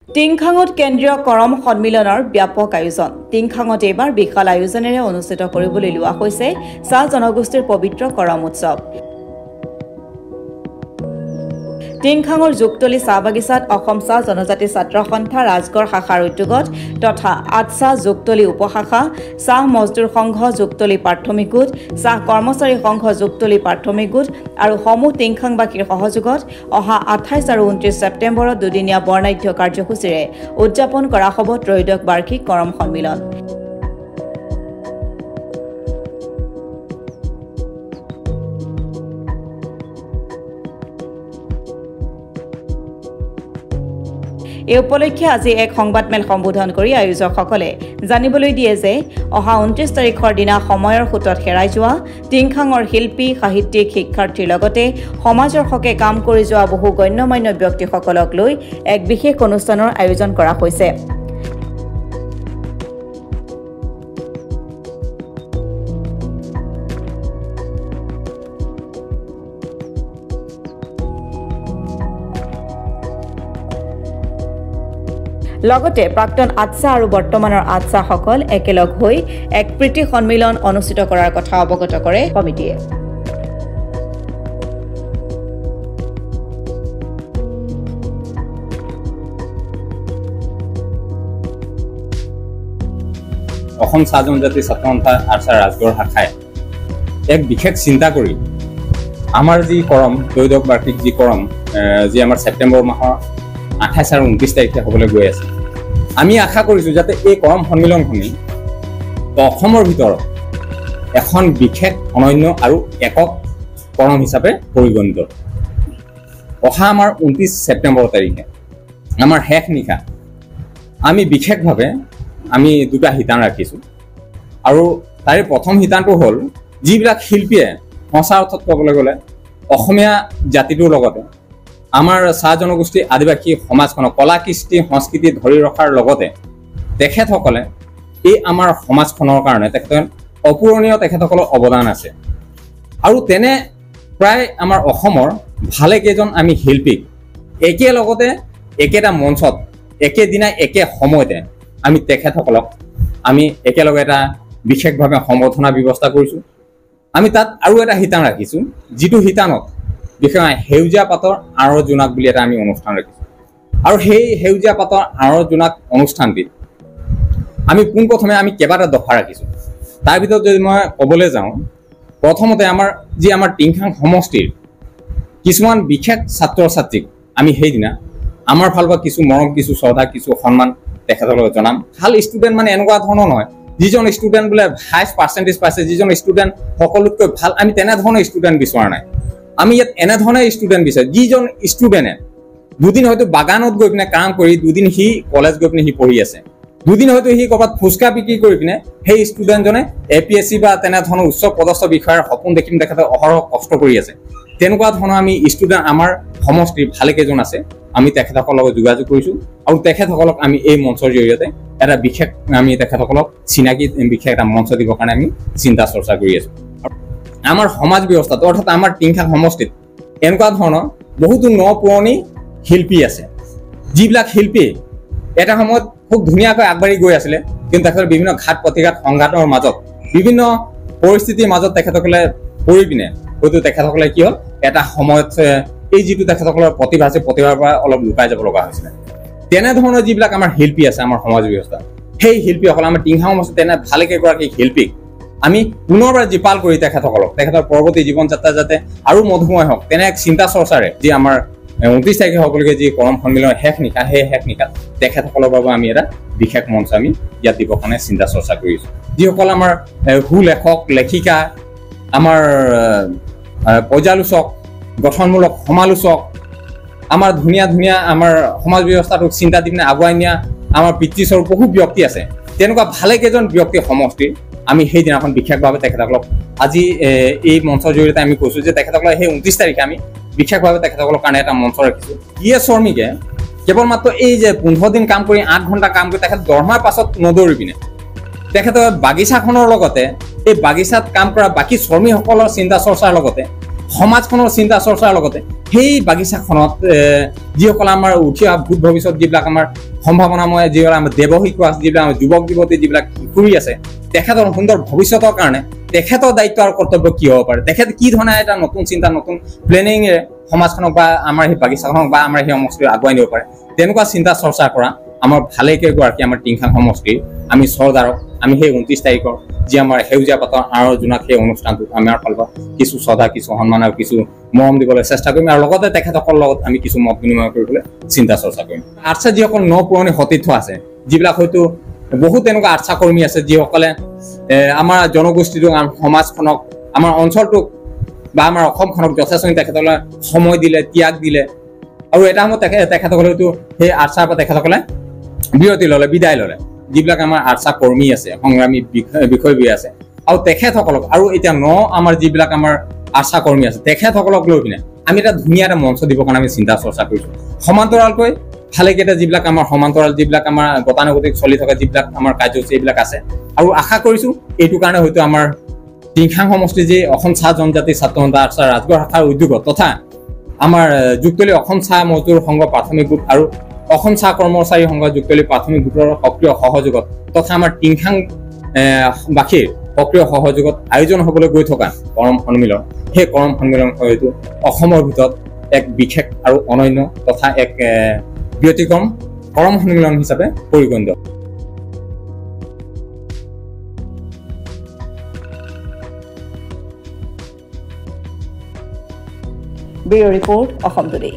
টিংখাঙত কেন্দ্ৰীয় কৰম সন্মিলনৰ ব্যাপক আয়োজন। টিংখাঙত এইবাৰ বিশাল আয়োজনেৰে অনুষ্ঠিত কৰিবলৈ লোৱা হৈছে চাহ জনগোষ্ঠীৰ পবিত্ৰ কৰম উৎসৱ। টিংখাঙৰ যুগতলী চাহ বাগিচাত অসম চাহ জনজাতি ছাত্ৰ সন্থা ৰাজগড় শাখাৰ উদ্যোগত তথা আটছা যুগতলী উপশাখা, চাহ মজদুৰ সংঘ যুগতলী প্ৰাথমিক গোট, চাহ কৰ্মচাৰী সংঘ যুগতলী প্ৰাথমিক গোট আৰু সমূহ টিংখাংবাসীৰ সহযোগত অহা 28 আৰু 29 ছেপ্টেম্বৰত দুদিনীয়া বৰ্ণাঢ্য কাৰ্যসূচীৰে উদযাপন কৰা হ'ব ত্ৰয়োদশ বাৰ্ষিক কৰম সন্মিলন। এই উপলক্ষে আজি এক সংবাদমেল সম্বোধন কৰি আয়োজকসকলে জানিবলৈ দিয়ে যে অহা 29 তাৰিখৰ দিনা সময়ৰ খুঁটত হেৰাই যোৱা টিংখাঙৰ শিল্পী, সাহিত্যিক, শিক্ষাৰ্থীৰ লগতে সমাজৰ হকে কাম কৰি যোৱা বহু গণ্যমান্য ব্যক্তিসকলক লৈ এক বিশেষ অনুষ্ঠানৰ আয়োজন কৰা হৈছে। লগতে প্ৰাক্তন আটছা আৰু বৰ্তমানৰ আটছাসকল একেলগ হৈ এক প্ৰীতি সন্মিলন অনুষ্ঠিত কৰাৰ কথা অৱগত কৰে কমিটিয়ে। অসম চাহ জনজাতি ছাত্ৰ সন্থা আটছা ৰাজগড় শাখাই এক বিশেষ চিন্তা কৰি আমাৰ যি কৰম ত্ৰয়োদশ বাৰ্ষিক যি কৰম যি আমাৰ ছেপ্টেম্বৰ মাহৰ 28 আৰু 29 তাৰিখে হ'বলৈ গৈ আছে, আমি আশা কৰিছোঁ যাতে এই কৰম সন্মিলনখনি অসমৰ ভিতৰত এখন বিশেষ অনন্য আৰু একক কৰম হিচাপে পৰিগণিত। অহা আমাৰ 29 ছেপ্টেম্বৰ তাৰিখে আমাৰ শেষ নিশা আমি বিশেষভাৱে আমি দুটা শিতান ৰাখিছোঁ আৰু তাৰে প্ৰথম শিতানটো হ'ল যিবিলাক শিল্পীয়ে সঁচা অৰ্থত ক'বলৈ গ'লে অসমীয়া জাতিটোৰ লগতে আমাৰ চাহ জনগোষ্ঠী আদিবাসী সমাজখনক কলা কৃষ্টি সংস্কৃতি ধৰি ৰখাৰ লগতে তেখেতসকলে এই আমাৰ সমাজখনৰ কাৰণে অপূৰণীয় তেখেতসকলৰ অৱদান আছে। আৰু তেনে প্ৰায় আমাৰ অসমৰ ভালেকেইজন আমি শিল্পীক একেলগতে একেটা মঞ্চত একেদিনাই একে সময়তে আমি তেখেতসকলক আমি একেলগে এটা বিশেষভাৱে সম্বৰ্ধনা ব্যৱস্থা কৰিছোঁ। আমি তাত আৰু এটা শিতান ৰাখিছোঁ, যিটো শিতানত বিশেষকৈ সেউজীয়া পাতৰ আঁৰৰ জোনাক বুলি এটা আমি অনুষ্ঠান ৰাখিছোঁ। আৰু সেই সেউজীয়া পাতৰ আঁৰৰ জোনাক অনুষ্ঠানটিত আমি পোনপ্ৰথমে আমি কেইবাটা দফা ৰাখিছোঁ। তাৰ ভিতৰত যদি মই ক'বলৈ যাওঁ, প্ৰথমতে আমাৰ টিংখাং সমষ্টিৰ কিছুমান বিশেষ ছাত্ৰ ছাত্ৰীক আমি সেইদিনা আমাৰ ফালৰ পৰা কিছু মৰম, কিছু শ্ৰদ্ধা, কিছু সন্মান তেখেতসকলক জনাম। ভাল ষ্টুডেণ্ট মানে এনেকুৱা ধৰণৰ নহয় যিজন ষ্টুডেণ্ট বোলে হাইষ্ট পাৰ্চেণ্টেজ পাইছে, যিজন ষ্টুডেণ্ট সকলোতকৈ ভাল, আমি তেনেধৰণৰ ষ্টুডেণ্ট বিচৰা নাই। আমি ইয়াত এনেধৰণে ষ্টুডেণ্ট বিচাৰোঁ যিজন ষ্টুডেণ্টে দুদিন হয়তো বাগানত গৈ পিনে কাম কৰি, দুদিন সি কলেজ গৈ পিনে সি পঢ়ি আছে, দুদিন হয়তো সি ক'ৰবাত ফুচকা বিক্ৰী কৰি পিনে সেই ষ্টুডেণ্টজনে APSC বা তেনেধৰণৰ উচ্চ পদস্থ বিষয়াৰ সপোন দেখি তেখেতে অহৰহ কষ্ট কৰি আছে। তেনেকুৱা ধৰণৰ আমি ষ্টুডেণ্ট আমাৰ সমষ্টিৰ ভালেকেইজন আছে, আমি তেখেতসকলৰ লগত যোগাযোগ কৰিছোঁ আৰু তেখেতসকলক আমি এই মঞ্চৰ জৰিয়তে এটা বিশেষ আমি তেখেতসকলক চিনাকি বিশেষ এটা মঞ্চ দিবৰ কাৰণে আমি চিন্তা চৰ্চা কৰি আছোঁ। আমাৰ সমাজ ব্যৱস্থাটো অৰ্থাৎ আমাৰ টিংখাং সমষ্টিত এনেকুৱা ধৰণৰ বহুতো পুৰণি শিল্পী আছে, যিবিলাক শিল্পী এটা সময়ত খুব ধুনীয়াকৈ আগবাঢ়ি গৈ আছিলে, কিন্তু তেখেতৰ বিভিন্ন ঘাট প্ৰতিঘাত সংঘাতৰ মাজত বিভিন্ন পৰিস্থিতিৰ মাজত তেখেতসকলে পৰি পিনে হয়তো তেখেতসকলে কি হ'ল এটা সময়ত এই যিটো তেখেতসকলৰ প্ৰতিভা আছে, প্ৰতিভাৰ পৰা অলপ লুকাই যাব লগা হৈছিলে। তেনেধৰণৰ যিবিলাক আমাৰ শিল্পী আছে আমাৰ সমাজ ব্যৱস্থা, সেই শিল্পীসকলে আমাৰ টিংখাং সমষ্টিত তেনে ভালেকেইগৰাকী শিল্পীক আমি পুনৰবাৰ জীপাল কৰি তেখেতৰ পৰৱৰ্তী জীৱন যাত্ৰা যাতে আৰু মধুময় হওক তেনে এক চিন্তা চৰ্চাৰে যি আমাৰ 29 তাৰিখে হ'বলগীয়া যি কৰম সন্মিলনৰ শেষ নিশা, সেই শেষ নিশাত তেখেতসকলৰ বাবে আমি এটা বিশেষ মঞ্চ আমি ইয়াত দিবৰ কাৰণে চিন্তা চৰ্চা কৰিছোঁ। যিসকল আমাৰ সুলেখক, লেখিকা, আমাৰ পৰ্যালোচক, গঠনমূলক সমালোচক, আমাৰ ধুনীয়া ধুনীয়া আমাৰ সমাজ ব্যৱস্থাটোক চিন্তা দি পিনে আগুৱাই নিয়া আমাৰ পিতৃস্বৰূপ বহু ব্যক্তি আছে। তেনেকুৱা ভালেকেইজন ব্যক্তিৰ সমষ্টিৰ আমি সেইদিনাখন বিশেষভাৱে তেখেতসকলক আজি এই মঞ্চৰ জৰিয়তে আমি কৈছোঁ যে তেখেতসকলক সেই 29 তাৰিখে আমি বিশেষভাৱে তেখেতসকলৰ কাৰণে এটা মঞ্চ ৰাখিছোঁ। শ্ৰমিকে কেৱল মাত্ৰ এই যে 15 দিন কাম কৰি 8 ঘণ্টা কাম কৰি তেখেত দৰমহাৰ পাছত নদৌৰি পিনে তেখেতৰ বাগিচাখনৰ লগতে এই বাগিচাত কাম কৰা বাকী শ্ৰমিকসকলৰ চিন্তা চৰ্চাৰ লগতে সমাজখনৰ চিন্তা চৰ্চাৰ লগতে সেই বাগিচাখনত যিসকল আমাৰ উঠি অহা ভূত ভৱিষ্যত যিবিলাক আমাৰ সম্ভাৱনাময় যিবিলাক আমাৰ দেৱশিশু আছে, যিবিলাক আমাৰ যুৱক যুৱতী যিবিলাক কিশোৰী আছে, তেখেতৰ সুন্দৰ ভৱিষ্যতৰ কাৰণে তেখেতৰ দায়িত্ব আৰু কৰ্তব্য কি হ'ব পাৰে, তেখেতে কি ধৰণে এটা নতুন চিন্তা নতুন প্লেনিঙেৰে সমাজখনক বা আমাৰ সেই বাগিচাখনক বা আমাৰ সেই সমষ্টিক আগুৱাই নিব পাৰে, তেনেকুৱা চিন্তা চৰ্চা কৰা আমাৰ ভালেকেইগৰাকী আমাৰ টিংখাং সমষ্টিৰ আমি চৰ্দাৰক আমি সেই 29 তাৰিখৰ যি আমাৰ সেউজীয়া পাতৰ আঁৰৰ জোনাক সেই অনুষ্ঠানটোত আমাৰ ফালৰ পৰা কিছু শ্ৰদ্ধা কিছু সন্মান আৰু কিছু মৰম দিবলৈ চেষ্টা কৰিম আৰু লগতে তেখেতসকলৰ লগত আমি কিছু মত বিনিময় কৰিবলৈ চিন্তা চৰ্চা কৰিম। আৰ্টছা যিসকল পুৰণি সতীৰ্থ আছে, যিবিলাক হয়তো বহুত তেনেকুৱা আৰ্টছা কৰ্মী আছে যিসকলে আমাৰ জনগোষ্ঠীটোক সমাজখনক আমাৰ অঞ্চলটোক বা আমাৰ অসমখনক যথেষ্ট তেখেতসকলে সময় দিলে, ত্যাগ দিলে আৰু এটা সময়ত তেখেতসকলে হয়তো সেই আৰ্টছাৰ পৰা তেখেতসকলে বিৰতি ল'লে, বিদায় ল'লে। যিবিলাক আমাৰ আৰ্টছা কৰ্মী আছে, সংগ্ৰামী বিষয়ববীয়া আছে আৰু তেখেতসকলক আৰু এতিয়া আমাৰ যিবিলাক আমাৰ আৰ্টছা কৰ্মী আছে তেখেতসকলক লৈ পিনে আমি এটা ধুনীয়া এটা মঞ্চ দিবৰ কাৰণে আমি চিন্তা চৰ্চা কৰিছোঁ। সমান্তৰালকৈ ভালেকেইটা যিবিলাক আমাৰ সমান্তৰাল যিবিলাক আমাৰ গতানুগতিক চলি থকা যিবিলাক আমাৰ কাৰ্যসূচী এইবিলাক আছে আৰু আশা কৰিছোঁ এইটো কাৰণে হয়তো আমাৰ টিংখাং সমষ্টি যি অসম চাহ জনজাতি ছাত্ৰ সন্থা আৰ্টছা ৰাজগড় শাখাৰ উদ্যোগত তথা আমাৰ যুগতলী অসম চাহ মজদুৰ সংঘ প্ৰাথমিক গোট আৰু অসম চাহ কৰ্মচাৰী সংঘ যুগতলী প্ৰাথমিক গোটৰ সক্ৰিয় সহযোগত তথা আমাৰ টিংখাং বাসীৰ সক্ৰিয় সহযোগত আয়োজন হ'বলৈ গৈ থকা কৰম সন্মিলন, সেই কৰম সন্মিলন হয়তো অসমৰ ভিতৰত এক বিশেষ আৰু অনন্য তথা এক ব্যতিক্ৰম কৰম সন্মিলন হিচাপে পৰিগণিত। Bureau report Assam today.